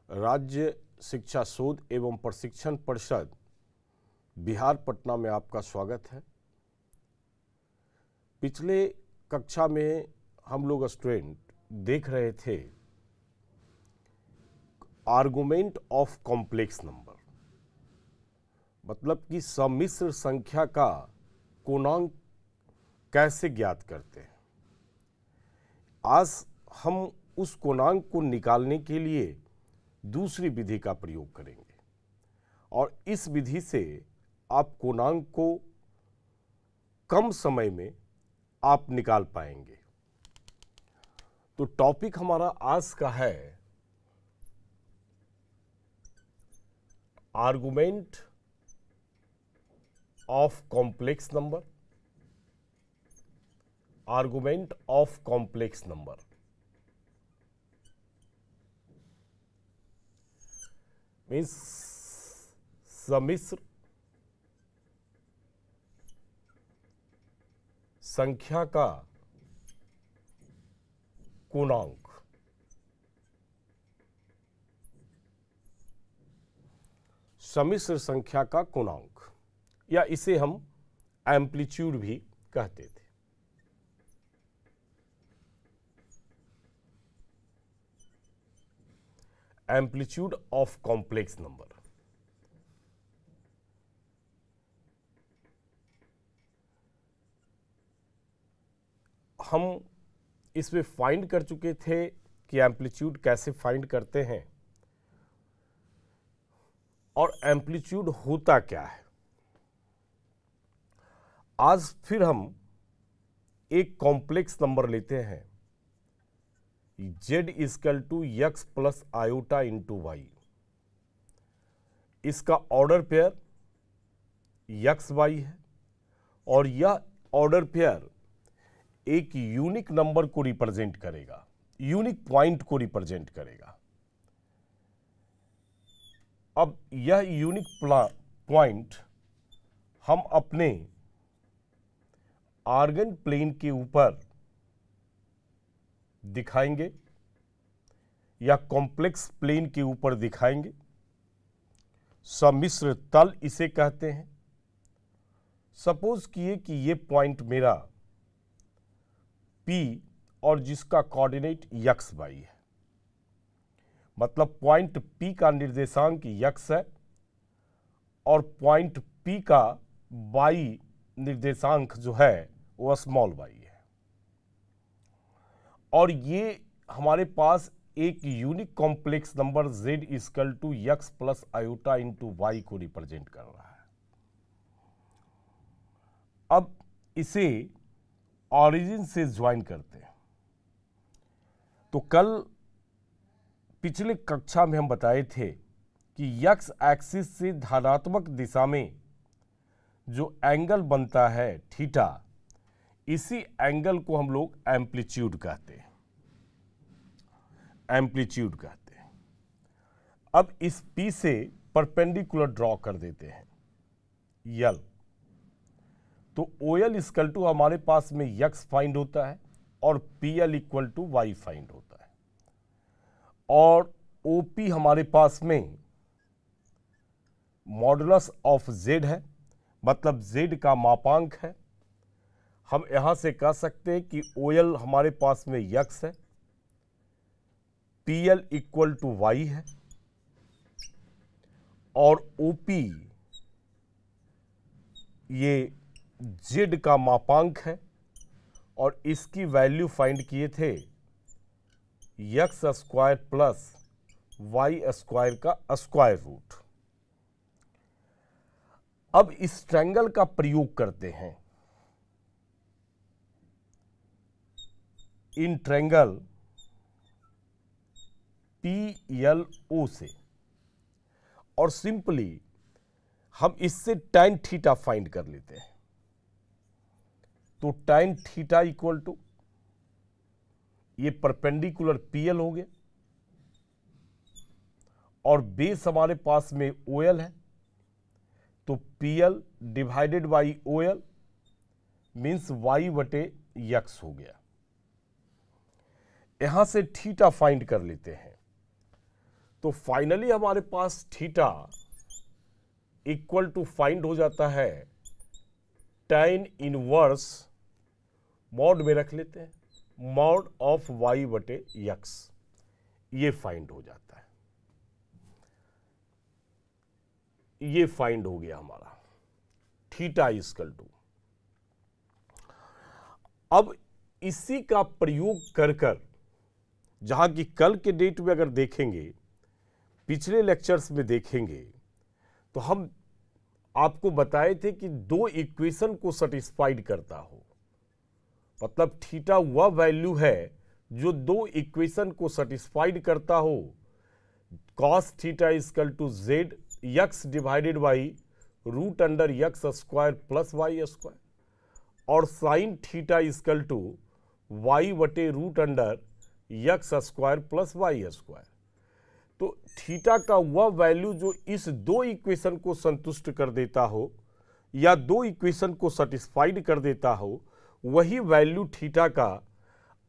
राज्य शिक्षा शोध एवं प्रशिक्षण परिषद बिहार पटना में आपका स्वागत है। पिछले कक्षा में हम लोग स्टूडेंट देख रहे थे आर्गुमेंट ऑफ कॉम्प्लेक्स नंबर, मतलब कि सम्मिश्र संख्या का पूर्णांक कैसे ज्ञात करते हैं। आज हम उस पूर्णांक को निकालने के लिए दूसरी विधि का प्रयोग करेंगे और इस विधि से आप पूर्णांक को कम समय में आप निकाल पाएंगे। तो टॉपिक हमारा आज का है argument of complex number. Argument of complex number means सम्मिश्र संख्या का पूर्णांक। सम्मिश्र संख्या का पूर्णांक या इसे हम एम्पलीट्यूड भी कहते थे। Amplitude of complex number. हम इसमें फाइंड कर चुके थे कि एम्पलीट्यूड कैसे फाइंड करते हैं और एम्पलीट्यूड होता क्या है। आज फिर हम एक कॉम्प्लेक्स नंबर लेते हैं z equal to x plus iota into y. इसका ऑर्डर पेयर x y है और यह ऑर्डर पेयर एक यूनिक नंबर को रिप्रेजेंट करेगा, यूनिक पॉइंट को रिप्रेजेंट करेगा। अब यह यूनिक पॉइंट हम अपने आर्गन प्लेन के ऊपर दिखाएंगे या कॉम्प्लेक्स प्लेन के ऊपर दिखाएंगे। सम्मिश्र तल इसे कहते हैं। सपोज किए कि ये पॉइंट मेरा P और जिसका कोऑर्डिनेट x y है, मतलब पॉइंट P का निर्देशांक x है और पॉइंट P का y निर्देशांक जो है वो स्मॉल y है और ये हमारे पास एक unique complex number z equal to x plus iota into y को रिप्रेजेंट कर रहा है। अब इसे ऑरिजिन से ज्वाइन करते हैं। तो कल पिछले कक्षा में हम बताए थे कि x एक्सिस से धनात्मक दिशा में जो एंगल बनता है थीटा, इसी एंगल को हम लोग एम्पलीट्यूड कहते हैं। एम्पलीट्यूड कहते हैं। अब इस P से परपेंडिकुलर ड्रॉ कर देते हैं L। तो OL इक्वल टू हमारे पास में x फाइंड होता है और PL equal to y find होता है और OP हमारे पास में मॉडुलस ऑफ z है, मतलब z का मापांक है। हम यहां से कह सकते हैं कि OL हमारे पास में x है, PL इक्वल टू y है और OP ये z का मापांक है और इसकी वैल्यू फाइंड किए थे x square plus y square का स्क्वायर रूट। अब इस ट्रायंगल का प्रयोग करते हैं इन ट्रायंगल PLO से और सिंपली हम इससे tan थीटा फाइंड कर लेते हैं। तो tan थीटा इक्वल टू ये परपेंडिकुलर PL हो गया और बेस हमारे पास में OL है, तो PL divided by OL means y बटे x हो गया। यहां से थीटा फाइंड कर लेते हैं। तो फाइनली हमारे पास थीटा इक्वल टू फाइंड हो जाता है tan इनवर्स मॉड में रख लेते हैं मॉड ऑफ y बटे x, ये फाइंड हो जाता है। ये फाइंड हो गया हमारा थीटा इक्वल टू। अब इसी का प्रयोग कर कर, जहां की कल के डेट में अगर देखेंगे, पिछले लेक्चर्स में देखेंगे, तो हम आपको बताए थे कि दो इक्वेशन को सेटिस्फाइड करता हो, मतलब थीटा वह वैल्यू है जो दो इक्वेशन को सेटिस्फाइड करता हो। Cos theta equal to z x divided by root under x square plus y square, और sine theta equal to y बटे root under x square plus y square. तो थीटा का वह वैल्यू जो इस दो इक्वेशन को संतुष्ट कर देता हो या दो इक्वेशन को सेटिस्फाइड कर देता हो, वही वैल्यू थीटा का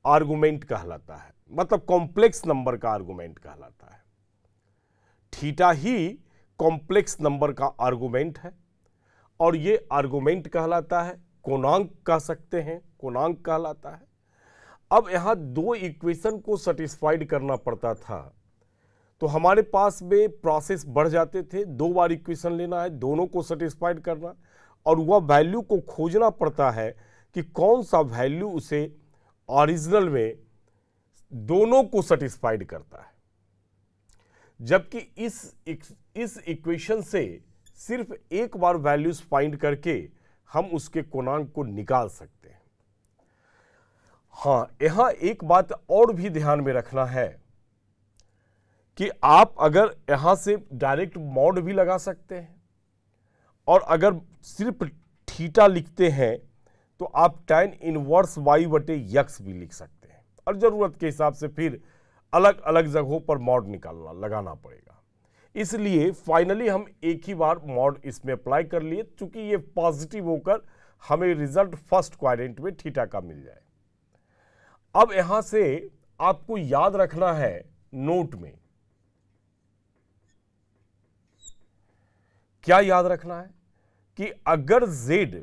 आर्गुमेंट कहलाता है, मतलब कॉम्प्लेक्स नंबर का आर्गुमेंट कहलाता है। थीटा ही कॉम्प्लेक्स नंबर का आर्गुमेंट है और ये आर्गुमेंट कहलाता है, कोणांक कह सकते हैं, कोणांक कहलाता है। अब यहां दो इक्वेशन को सेटिस्फाइड करना पड़ता था, तो हमारे पास में प्रोसेस बढ़ जाते थे। दो बार इक्वेशन लेना है, दोनों को सेटिस्फाइड करना, और वह वैल्यू को खोजना पड़ता है कि कौन सा वैल्यू उसे ओरिजिनल में दोनों को सेटिस्फाइड करता है। जबकि इस इक्वेशन से सिर्फ एक बार वैल्यूज फाइंड करके हम उसके कोणांक को निकाल सकते हैं। हाँ, यहां एक बात और भी ध्यान में रखना है कि आप अगर यहां से डायरेक्ट मॉड भी लगा सकते हैं, और अगर सिर्फ थीटा लिखते हैं तो आप tan इनवर्स y बटे x भी लिख सकते हैं, और जरूरत के हिसाब से फिर अलग अलग जगहों पर मॉड लगाना पड़ेगा। इसलिए फाइनली हम एक ही बार मॉड इसमें अप्लाई कर लिए, चूंकि ये पॉजिटिव होकर हमें रिजल्ट फर्स्ट क्वाड्रेंट में थीटा का मिल जाए। अब यहां से आपको याद रखना है नोट में, क्या याद रखना है कि अगर z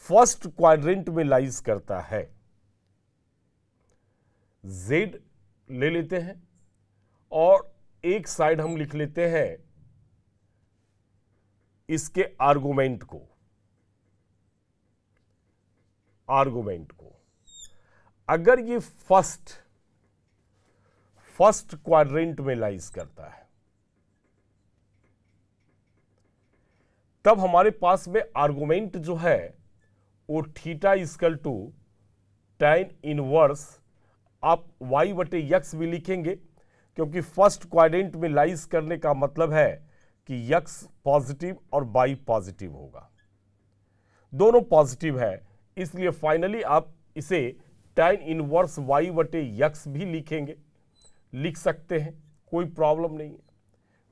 फर्स्ट क्वाड्रेंट में लाइज करता है, z ले लेते हैं और एक साइड हम लिख लेते हैं इसके आर्गुमेंट को, अगर ये फर्स्ट क्वाड्रेंट में लाइज करता है, तब हमारे पास में आर्गुमेंट जो है वो theta equal to tan inverse, आप y बटे x भी लिखेंगे, क्योंकि फर्स्ट क्वाड्रेंट में लाइज करने का मतलब है कि x पॉजिटिव और y पॉजिटिव होगा, दोनों पॉजिटिव है। इसलिए फाइनली आप इसे tan इनवर्स y बटे x भी लिख सकते हैं, कोई प्रॉब्लम नहीं है,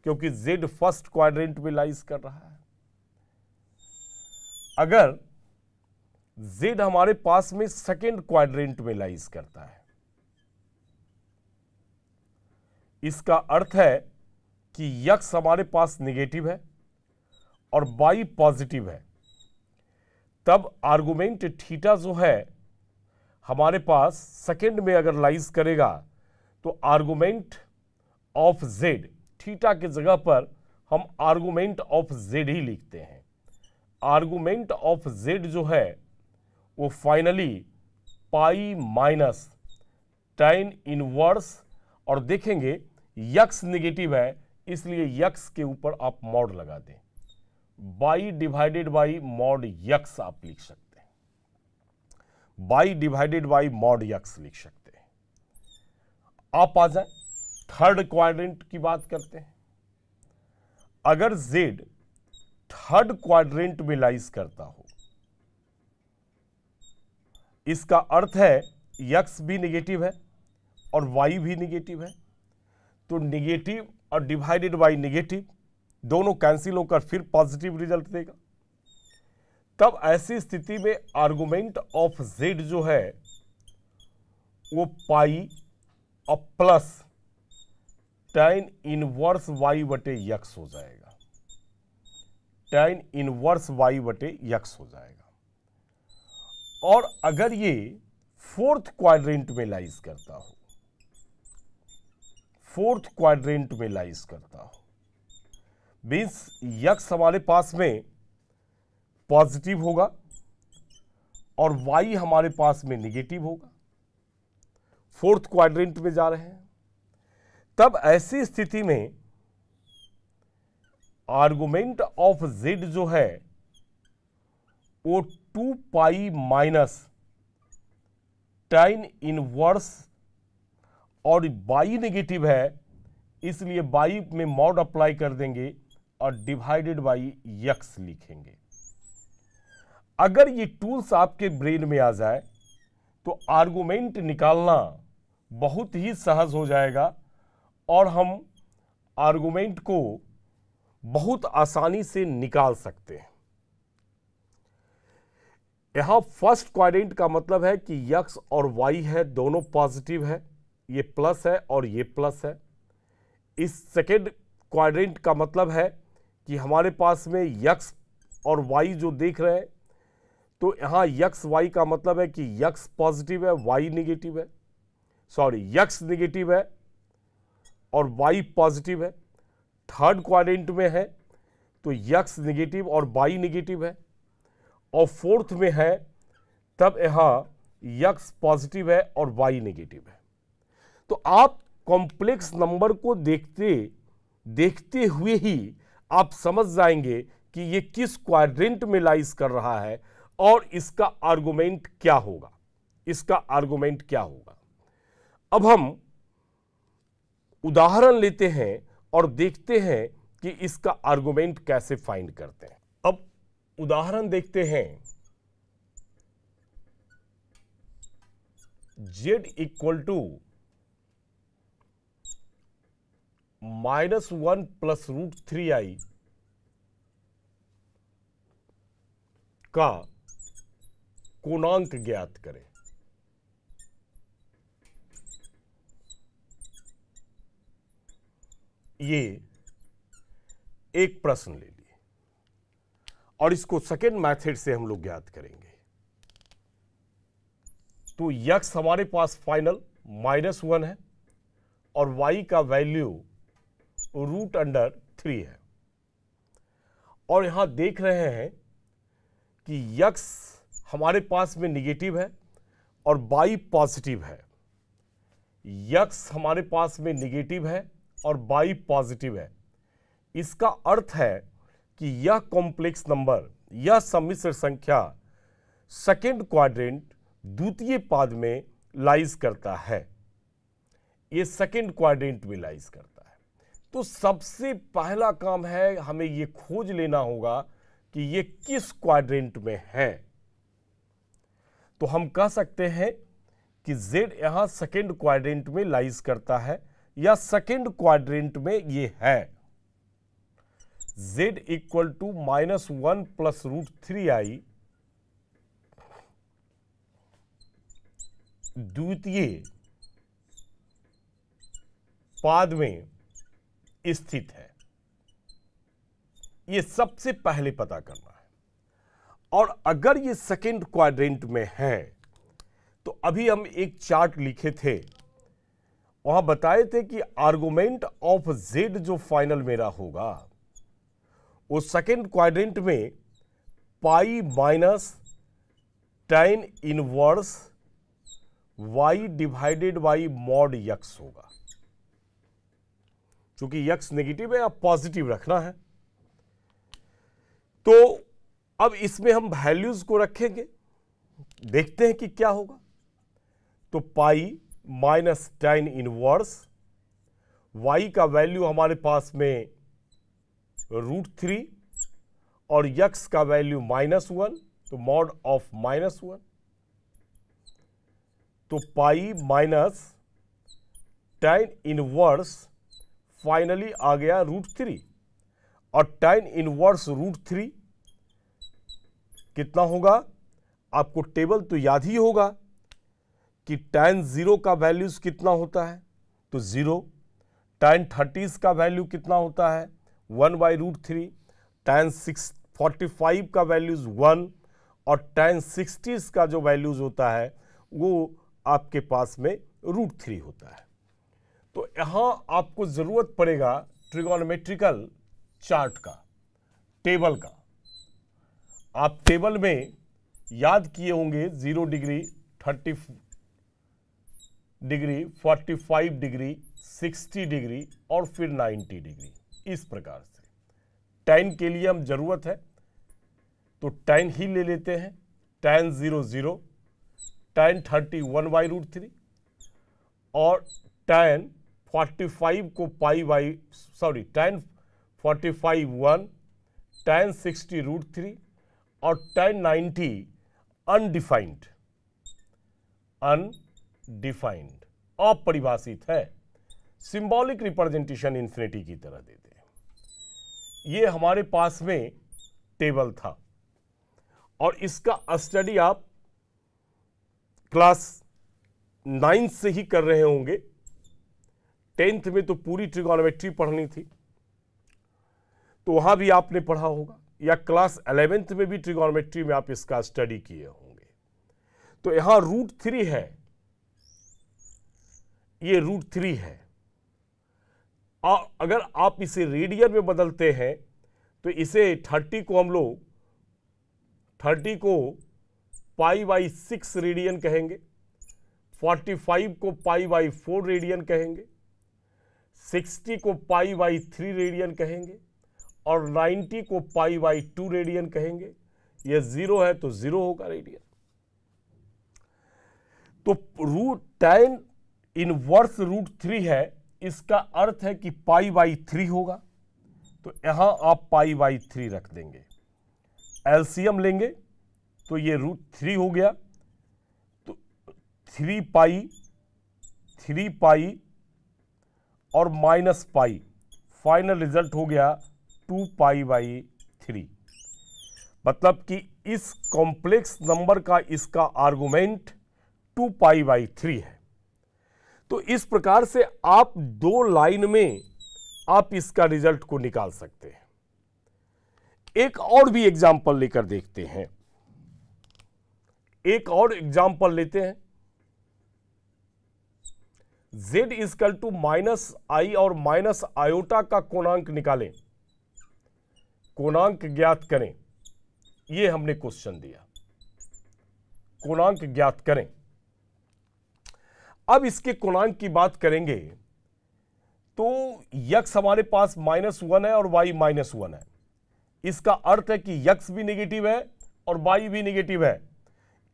क्योंकि z फर्स्ट क्वाड्रेंट में लाइज कर रहा है। अगर z हमारे पास में सेकेंड क्वाड्रेंट में लाइज करता है, इसका अर्थ है कि x हमारे पास नेगेटिव है और y पॉजिटिव है, तब आर्गुमेंट थीटा जो है हमारे पास सेकेंड में अगर लाइज करेगा, तो आर्गुमेंट ऑफ z, थीटा की जगह पर हम आर्गुमेंट ऑफ z ही लिखते हैं। आर्गुमेंट ऑफ z जो है वो फाइनली पाई माइनस tan इनवर्स, और देखेंगे x नेगेटिव है, इसलिए x के ऊपर आप मॉड लगा दें, y divided by mod x आप लिख सकते हैं, y divided by mod x लिख सकते हैं। आप आ जाए थर्ड क्वाड्रेंट की बात करते हैं। अगर z थर्ड क्वाड्रेंट में लाइज करता हो, इसका अर्थ है x भी नेगेटिव है और y भी नेगेटिव है, तो नेगेटिव और डिवाइडेड बाई नेगेटिव दोनों कैंसिल होकर फिर पॉजिटिव रिजल्ट देगा। तब ऐसी स्थिति में आर्गुमेंट ऑफ z जो है वो पाई और प्लस tan इनवर्स y बटे यक्स हो जाएगा, tan इनवर्स y बटे यक्स हो जाएगा। और अगर ये फोर्थ क्वाड्रेंट में लाइज करता हो, फोर्थ क्वाड्रेंट में लाइज करता हो, मीन्स यक्स हमारे पास में पॉजिटिव होगा और y हमारे पास में निगेटिव होगा, फोर्थ क्वाड्रेंट में जा रहे हैं, तब ऐसी स्थिति में आर्गुमेंट ऑफ z जो है वो 2 पाई माइनस tan इनवर्स, और y नेगेटिव है इसलिए y में मॉड अप्लाई कर देंगे और डिवाइडेड बाई यक्स लिखेंगे। अगर ये टूल्स आपके ब्रेन में आ जाए तो आर्गुमेंट निकालना बहुत ही सहज हो जाएगा और हम आर्गुमेंट को बहुत आसानी से निकाल सकते हैं। यहां फर्स्ट क्वाड्रेंट का मतलब है कि यक्स और वाई है, दोनों पॉजिटिव है, ये प्लस है और ये प्लस है। इस सेकेंड क्वाड्रेंट का मतलब है कि हमारे पास में यक्स और वाई जो देख रहे हैं, तो यहां यक्स वाई का मतलब है कि यक्स पॉजिटिव है, वाई निगेटिव है, सॉरी यक्स निगेटिव है और वाई पॉजिटिव है। थर्ड क्वाड्रेंट में है तो यक्स निगेटिव और वाई निगेटिव है, और फोर्थ में है तब यहां यक्स पॉजिटिव है और वाई नेगेटिव है। तो आप कॉम्प्लेक्स नंबर को देखते हुए ही आप समझ जाएंगे कि ये किस क्वाड्रेंट में लाइज कर रहा है और इसका आर्गुमेंट क्या होगा, इसका आर्गुमेंट क्या होगा। अब हम उदाहरण लेते हैं और देखते हैं कि इसका आर्गुमेंट कैसे फाइंड करते हैं। अब उदाहरण देखते हैं, z equal to -1 plus √3i का कोणांक ज्ञात करें। ये एक प्रश्न ले लिए और इसको सेकेंड मेथड से हम लोग ज्ञात करेंगे। तो यक्स हमारे पास फाइनल -1 है और y का वैल्यू √3 है, और यहां देख रहे हैं कि यक्स हमारे पास में निगेटिव है और y पॉजिटिव है। यक्स हमारे पास में निगेटिव है और y पॉजिटिव है। इसका अर्थ है कि यह कॉम्प्लेक्स नंबर, यह सम्मिश्र संख्या सेकेंड क्वाड्रेंट द्वितीय पाद में लाइज करता है, ये सेकेंड क्वाड्रेंट में लाइज करता है। तो सबसे पहला काम है हमें ये खोज लेना होगा कि ये किस क्वाड्रेंट में है। तो हम कह सकते हैं कि z यहां सेकेंड क्वाड्रेंट में लाइज करता है या सेकेंड क्वाड्रेंट में ये है। z equal to -1 plus √3i द्वितीय पाद में स्थित है, ये सबसे पहले पता करना है। और अगर ये सेकेंड क्वाड्रेंट में है तो अभी हम एक चार्ट लिखे थे, वहां बताए थे कि आर्गुमेंट ऑफ z जो फाइनल मेरा होगा वो सेकेंड क्वाड्रेंट में पाई minus tan inverse y divided by mod x होगा। चूंकि यक्स नेगेटिव है, आप पॉजिटिव रखना है। तो अब इसमें हम वैल्यूज को रखेंगे, देखते हैं कि क्या होगा। तो pi minus tan inverse, y का वैल्यू हमारे पास में √3 और यक्स का वैल्यू -1, तो मॉड ऑफ -1, तो pi minus tan inverse finally आ गया √3, और tan इनवर्स √3 कितना होगा, आपको टेबल तो याद ही होगा कि tan 0 का वैल्यूज कितना होता है, तो 0, tan 30 का वैल्यू कितना होता है 1/√3, tan 45 का वैल्यूज 1 और tan 60 का जो वैल्यूज होता है वो आपके पास में √3 होता है। तो यहां आपको जरूरत पड़ेगा ट्रिगोनोमेट्रिकल चार्ट का, टेबल का। आप टेबल में याद किए होंगे 0 डिग्री, 30 डिग्री, 45 डिग्री, 60 डिग्री और फिर 90 डिग्री, इस प्रकार से। tan के लिए हम जरूरत है तो tan ही ले लेते हैं, tan 0 0, tan 30 1/√3 और tan 45 को tan 45 1, tan 60 √3 और tan 90 अनडिफाइंड, अपरिभाषित है, सिंबॉलिक रिप्रेजेंटेशन इन्फिनिटी की तरह देते हैं। ये हमारे पास में टेबल था और इसका स्टडी आप क्लास 9 से ही कर रहे होंगे। 10th में तो पूरी ट्रिगोनोमेट्री पढ़नी थी तो वहां भी आपने पढ़ा होगा, या क्लास 11th में भी ट्रिगोनोमेट्री में आप इसका स्टडी किए होंगे। तो यहां √3 है, ये √3 है। अगर आप इसे रेडियन में बदलते हैं तो इसे 30 को हम लोग 30 को π/6 रेडियन कहेंगे, 45 को π/4 रेडियन कहेंगे, 60 को π/3 रेडियन कहेंगे और 90 को π/2 रेडियन कहेंगे। यह 0 है तो 0 होगा रेडियन। तो tan इनवर्स √3 है, इसका अर्थ है कि π/3 होगा। तो यहां आप π/3 रख देंगे, एलसीएम लेंगे तो ये √3 हो गया, तो 3π और -π, फाइनल रिजल्ट हो गया 2π/3। मतलब कि इस कॉम्प्लेक्स नंबर का इसका आर्गुमेंट 2π/3 है। तो इस प्रकार से आप 2 लाइन में आप इसका रिजल्ट को निकाल सकते हैं। एक और भी एग्जाम्पल लेकर देखते हैं, एक और एग्जाम्पल लेते हैं। z -i और -i का कोणांक निकालें, कोणांक ज्ञात करें, यह हमने क्वेश्चन दिया, कोणांक ज्ञात करें। अब इसके कोणांक की बात करेंगे तो x हमारे पास -1 है और y -1 है। इसका अर्थ है कि x भी नेगेटिव है और y भी नेगेटिव है,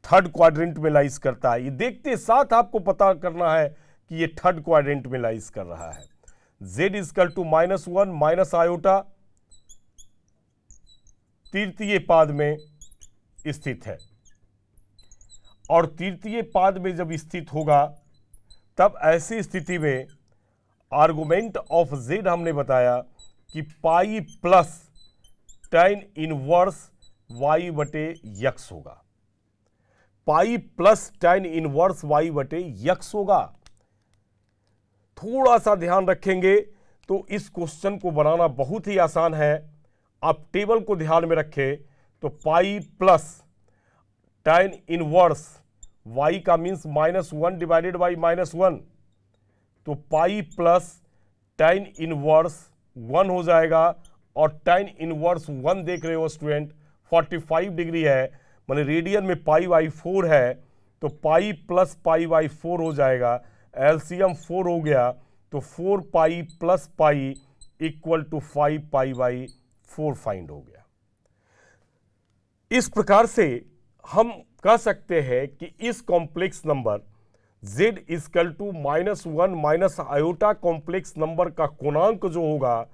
थर्ड क्वाड्रेंट में लाइज करता है। ये देखते साथ आपको पता करना है कि ये थर्ड क्वाड्रेंट में लाइज कर रहा है। z -1 -i तृतीय पाद में स्थित है और तृतीय पाद में जब स्थित होगा तब ऐसी स्थिति में आर्गुमेंट ऑफ z हमने बताया कि पाई प्लस tan इनवर्स y/x होगा, पाई प्लस tan इनवर्स y/x होगा। थोड़ा सा ध्यान रखेंगे तो इस क्वेश्चन को बनाना बहुत ही आसान है। आप टेबल को ध्यान में रखें तो पाई प्लस tan इनवर्स y का मीन्स -1 डिवाइडेड बाई -1, तो पाई प्लस tan इनवर्स 1 हो जाएगा और tan इनवर्स 1 देख रहे हो स्टूडेंट 45 डिग्री है, माने रेडियन में π/4 है, तो पाई प्लस π/4 हो जाएगा। एलसीएम 4 हो गया तो 4π plus pi equal to 5π/4 find हो गया। इस प्रकार से हम कह सकते हैं कि इस complex number z -1 -i complex number का कोणांक जो होगा,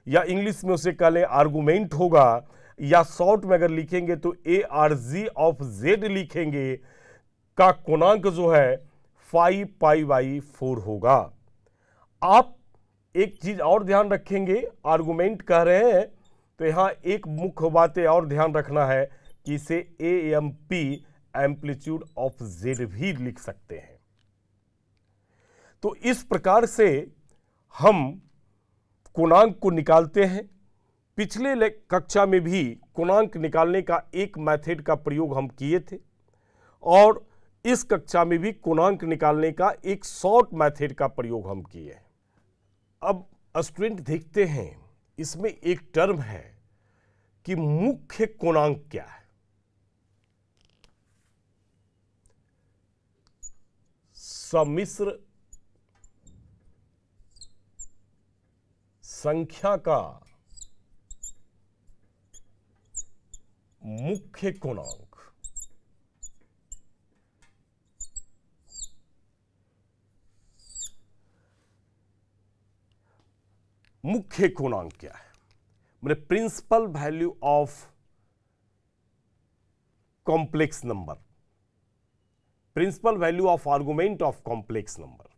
या इंग्लिश में उसे कह लें आर्गुमेंट होगा, या शॉर्ट में अगर लिखेंगे तो ARG ऑफ z लिखेंगे, का कोणांक जो है 5π/4 होगा। आप एक चीज और ध्यान रखेंगे, आर्गुमेंट कह रहे हैं तो यहां एक मुख्य बातें और ध्यान रखना है कि इसे AMP एम्पलीट्यूड ऑफ z भी लिख सकते हैं। तो इस प्रकार से हम कोणांक को निकालते हैं। पिछले कक्षा में भी कोणांक निकालने का एक मेथड का प्रयोग हम किए थे और इस कक्षा में भी कोणांक निकालने का एक शॉर्ट मेथड का प्रयोग हम किए हैं। अब स्टूडेंट देखते हैं इसमें एक टर्म है कि मुख्य कोणांक क्या है। सम्मिश्र संख्या का मुख्य कोणांक। मुख्य कोणांक क्या है? मैंने principal value of complex number, principal value of argument of complex number.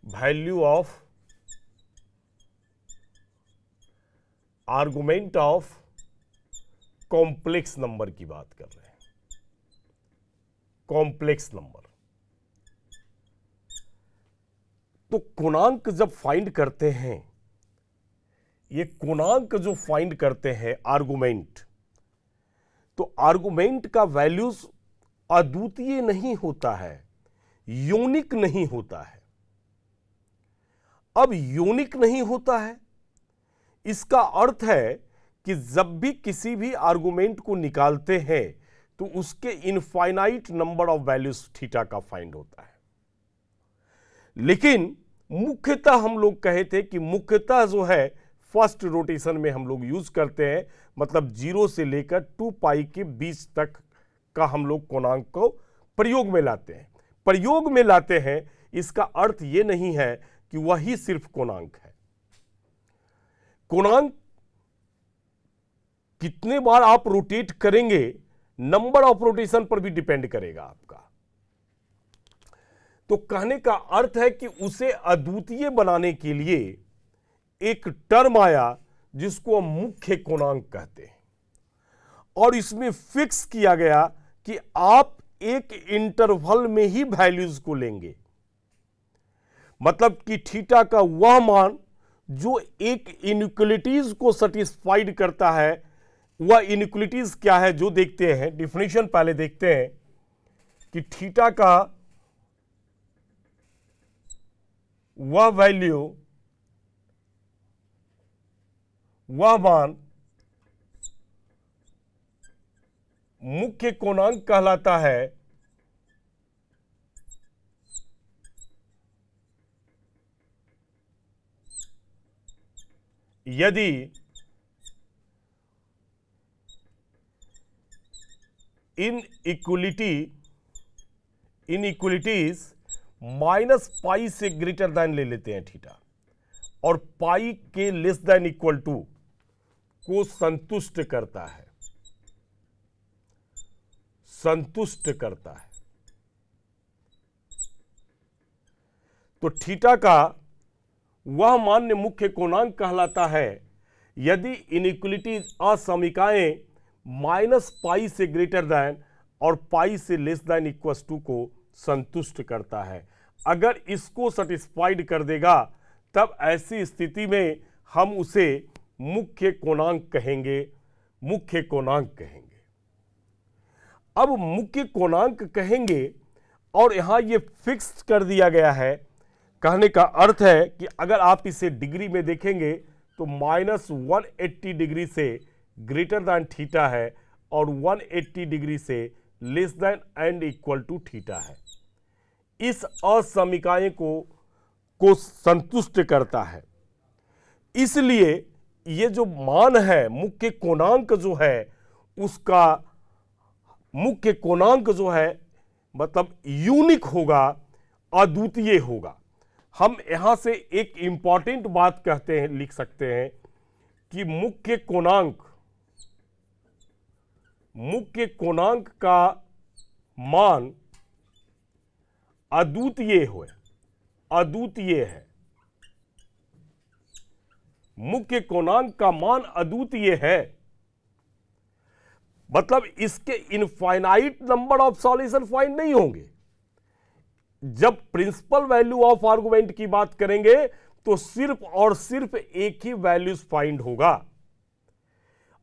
Value of argument of complex number की बात कर रहे हैं। कॉम्प्लेक्स नंबर तो कोणांक जब फाइंड करते हैं, ये कोणांक जो फाइंड करते हैं आर्गुमेंट, तो आर्गुमेंट का वैल्यूज अद्वितीय नहीं होता है, यूनिक नहीं होता है। अब यूनिक नहीं होता है इसका अर्थ है कि जब भी किसी भी आर्गुमेंट को निकालते हैं तो उसके infinite number of values theta का फाइंड होता है। लेकिन मुख्यतः हम लोग कहे थे कि मुख्यतः जो है फर्स्ट रोटेशन में हम लोग यूज करते हैं, मतलब 0 से लेकर 2 पाई के बीच तक का हम लोग कोणांक को प्रयोग में लाते हैं। प्रयोग में लाते हैं इसका अर्थ यह नहीं है कि वही सिर्फ कोणांक है। कोणांक कितने बार आप रोटेट करेंगे नंबर ऑफ रोटेशन पर भी डिपेंड करेगा आपका। तो कहने का अर्थ है कि उसे अद्वितीय बनाने के लिए एक टर्म आया जिसको हम मुख्य कोणांक कहते हैं और इसमें फिक्स किया गया कि आप एक इंटरवल में ही वैल्यूज को लेंगे, मतलब कि थीटा का वह मान जो एक इनइक्वालिटीज को सेटिस्फाइड करता है। वह इनइक्वालिटीज क्या है जो देखते हैं, डिफिनेशन पहले देखते हैं कि थीटा का वह वैल्यू, वह मान मुख्य कोणांक कहलाता है यदि इनइक्वालिटीज माइनस पाई से ग्रेटर देन ले लेते हैं थीटा और पाई के लेस देन इक्वल टू को संतुष्ट करता है, संतुष्ट करता है। तो थीटा का वह मान्य मुख्य कोणांक कहलाता है यदि इनइक्वालिटीज असमीकाएं माइनस पाई से ग्रेटर देन और पाई से लेस देन इक्वल टू को संतुष्ट करता है। अगर इसको सेटिस्फाइड कर देगा तब ऐसी स्थिति में हम उसे मुख्य कोणांक कहेंगे, मुख्य कोणांक कहेंगे। अब मुख्य कोणांक कहेंगे और यहां ये फिक्स कर दिया गया है। कहने का अर्थ है कि अगर आप इसे डिग्री में देखेंगे तो -180 डिग्री से ग्रेटर देन थीटा है और 180 डिग्री से less than and equal to theta है। इस असमीकाएं को संतुष्ट करता है। इसलिए ये जो मान है मुख्य कोणांक जो है उसका मुख्य कोणांक जो है मतलब यूनिक होगा, अद्वितीय होगा। हम यहां से एक इंपॉर्टेंट बात कहते हैं, लिख सकते हैं कि मुख्य कोणांक का मान अद्वितीय हो, अद्वितीय है। मुख्य कोणांक का मान अद्वितीय है, मतलब इसके infinite number of solution find नहीं होंगे। जब प्रिंसिपल वैल्यू ऑफ आर्गुमेंट की बात करेंगे तो सिर्फ और सिर्फ एक ही वैल्यूज फाइंड होगा,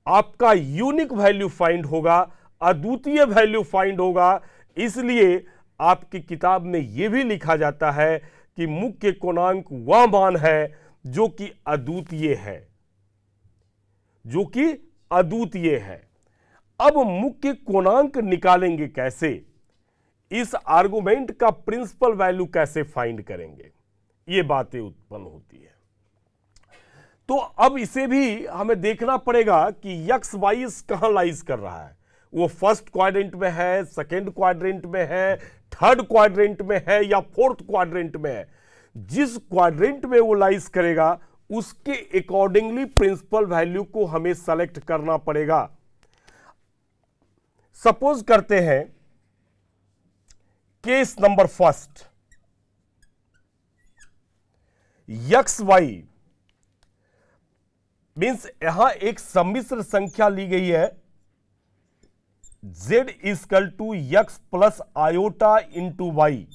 आपका यूनिक वैल्यू फाइंड होगा, अद्वितीय वैल्यू फाइंड होगा। इसलिए आपकी किताब में यह भी लिखा जाता है कि मुख्य कोणांक वह मान है जो कि अद्वितीय है, जो कि अद्वितीय है। अब मुख्य कोणांक निकालेंगे कैसे, इस आर्गुमेंट का प्रिंसिपल वैल्यू कैसे फाइंड करेंगे, ये बातें उत्पन्न होती है। तो अब इसे भी हमें देखना पड़ेगा कि यक्स वाई कहां लाइज कर रहा है। वो फर्स्ट क्वाड्रेंट में है, सेकेंड क्वाड्रेंट में है, थर्ड क्वाड्रेंट में है या फोर्थ क्वाड्रेंट में है। जिस क्वाड्रेंट में वो लाइज करेगा उसके अकॉर्डिंगली प्रिंसिपल वैल्यू को हमें सेलेक्ट करना पड़ेगा। सपोज करते हैं case number first, x y means यहां एक सम्मिश्र संख्या ली गई है, z equal to x plus iota into y,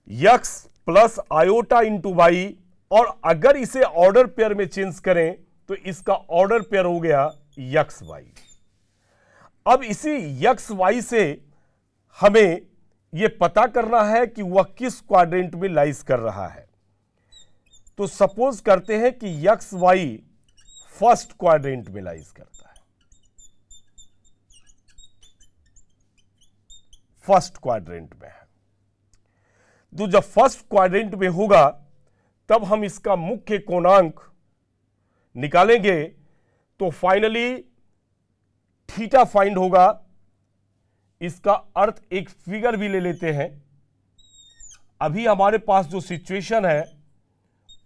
x plus iota into y. और अगर इसे ऑर्डर पेयर में चेंज करें तो इसका ऑर्डर पेयर हो गया यक्स वाई। अब इसी यक्स वाई से हमें यह पता करना है कि वह किस क्वाड्रेंट में लाइज कर रहा है। तो सपोज करते हैं कि यक्स वाई फर्स्ट क्वाड्रेंट में लाइज करता है, फर्स्ट क्वाड्रेंट में है। तो जब फर्स्ट क्वाड्रेंट में होगा तब हम इसका मुख्य कोणांक निकालेंगे तो फाइनली थीटा फाइंड होगा। इसका अर्थ एक फिगर भी ले लेते हैं। अभी हमारे पास जो सिचुएशन है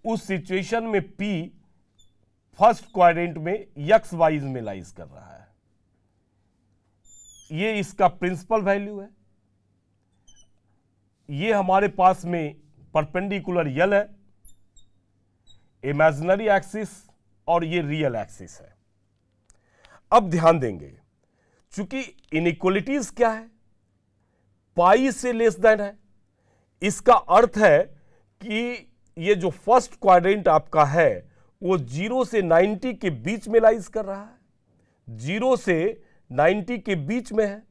उस सिचुएशन में P फर्स्ट क्वाड्रेंट में यक्स वाइज में लाइज कर रहा है, ये इसका प्रिंसिपल वैल्यू है। ये हमारे पास में परपेंडिकुलर यल है, इमेजिनरी एक्सिस और ये रियल एक्सिस है। अब ध्यान देंगे, चूंकि इनइक्वलिटीज क्या है, पाई से लेस देन है, इसका अर्थ है कि ये जो फर्स्ट क्वाड्रेंट आपका है वो 0 से 90 के बीच में लाइज कर रहा है, 0 से 90 के बीच में है।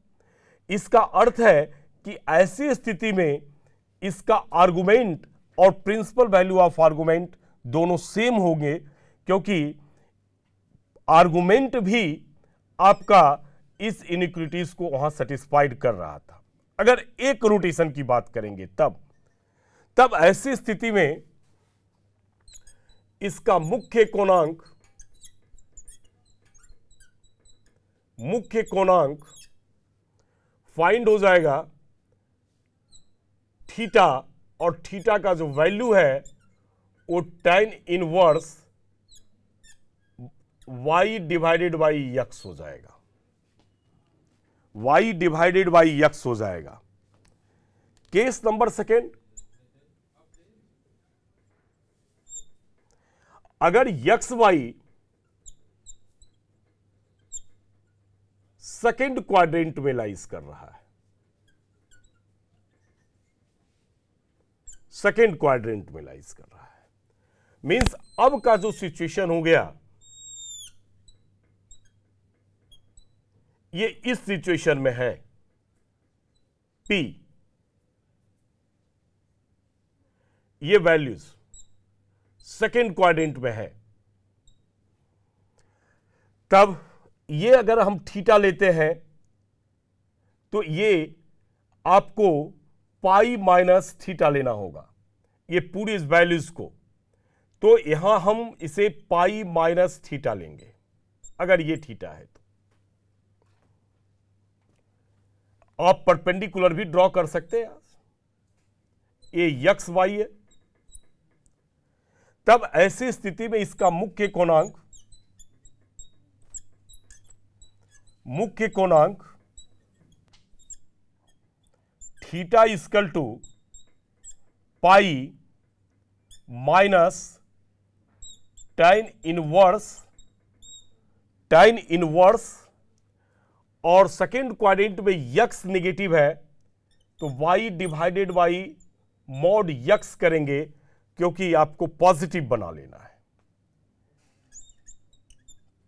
इसका अर्थ है कि ऐसी स्थिति में इसका आर्गुमेंट और प्रिंसिपल वैल्यू ऑफ आर्गुमेंट दोनों सेम होंगे, क्योंकि आर्गुमेंट भी आपका इस इनइक्वलिटीज को वहां सेटिस्फाइड कर रहा था। अगर एक रोटेशन की बात करेंगे तब ऐसी स्थिति में इसका मुख्य कोणांक फाइंड हो जाएगा थीटा, और थीटा का जो वैल्यू है वो tan inverse y divided by x हो जाएगा, y डिवाइडेड बाई यक्स हो जाएगा। केस नंबर सेकेंड, अगर यक्स वाई सेकेंड क्वाड्रेंट में लाइज कर रहा है, सेकेंड क्वाड्रेंट में लाइज कर रहा है, मींस अब का जो सिचुएशन हो गया ये इस सिचुएशन में है। P ये वैल्यूज सेकेंड क्वाड्रेंट में है, तब ये अगर हम थीटा लेते हैं तो ये आपको पाई माइनस थीटा लेना होगा, ये पूरी इस वैल्यूज को। तो यहां हम इसे पाई माइनस थीटा लेंगे अगर ये थीटा है। तो आप परपेंडिकुलर भी ड्रॉ कर सकते हैं, ये यक्स वाई है। तब ऐसी स्थिति में इसका मुख्य कोणांक theta equal to pi minus tan inverse tan inverse और सेकेंड क्वाड्रेंट में यक्स निगेटिव है तो y divided by mod x करेंगे, क्योंकि आपको पॉजिटिव बना लेना है।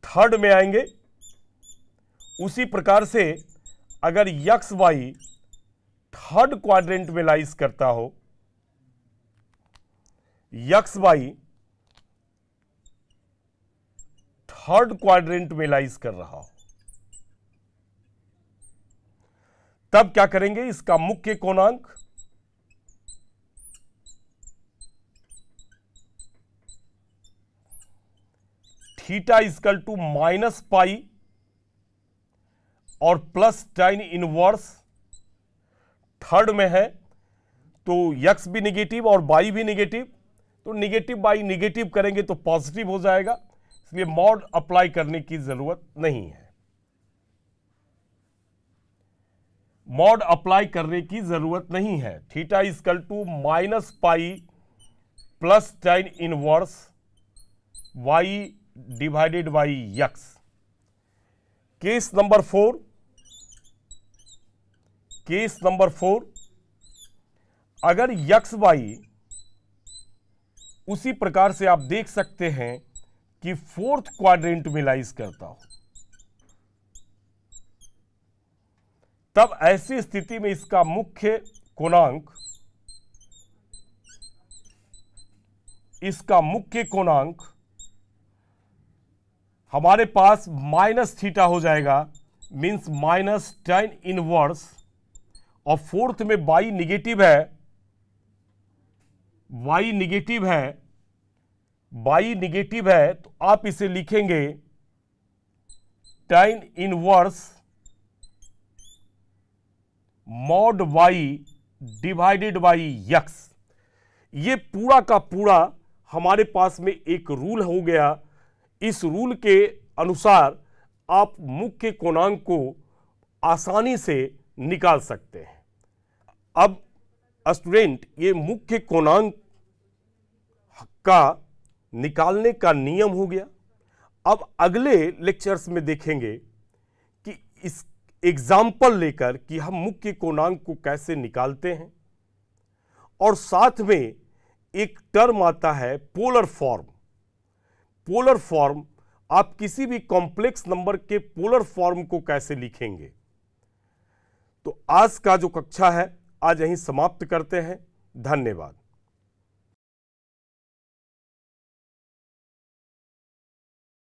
थर्ड में आएंगे, उसी प्रकार से अगर यक्स वाई थर्ड क्वाड्रेंट में लाइज करता हो, यक्स वाई थर्ड क्वाड्रेंट में लाइज कर रहा हो, तब क्या करेंगे, इसका मुख्य कोणांक theta is equal to minus pi और प्लस tan इनवर्स थर्ड में है तो यक्स भी निगेटिव और बाई भी निगेटिव, तो निगेटिव बाई निगेटिव करेंगे तो पॉजिटिव हो जाएगा, इसलिए मॉड अप्लाई करने की जरूरत नहीं है। मॉड अप्लाई करने की जरूरत नहीं है। Theta is equal to minus pi plus tan inverse y divided by x. Case number 4, case number 4, अगर यक्स वाई उसी प्रकार से आप देख सकते हैं कि फोर्थ क्वाड्रेंट में लाइज करता हो, तब ऐसी स्थिति में इसका मुख्य कोणांक, इसका मुख्य कोणांक हमारे पास माइनस थीटा हो जाएगा, मींस माइनस tan इनवर्स, और फोर्थ में y निगेटिव है, y निगेटिव है, y निगेटिव है, तो आप इसे लिखेंगे tan inverse mod y divided by x. ये पूरा का पूरा हमारे पास में एक रूल हो गया। इस रूल के अनुसार आप मुख्य कोणांक को आसानी से निकाल सकते हैं। अब स्टूडेंट, ये मुख्य कोणांक का निकालने का नियम हो गया। अब अगले लेक्चर्स में देखेंगे कि इस एग्जाम्पल लेकर कि हम मुख्य कोणांक को कैसे निकालते हैं, और साथ में एक टर्म आता है पोलर फॉर्म। पोलर फॉर्म, आप किसी भी कॉम्प्लेक्स नंबर के पोलर फॉर्म को कैसे लिखेंगे। तो आज का जो कक्षा है आज यहीं समाप्त करते हैं। धन्यवाद।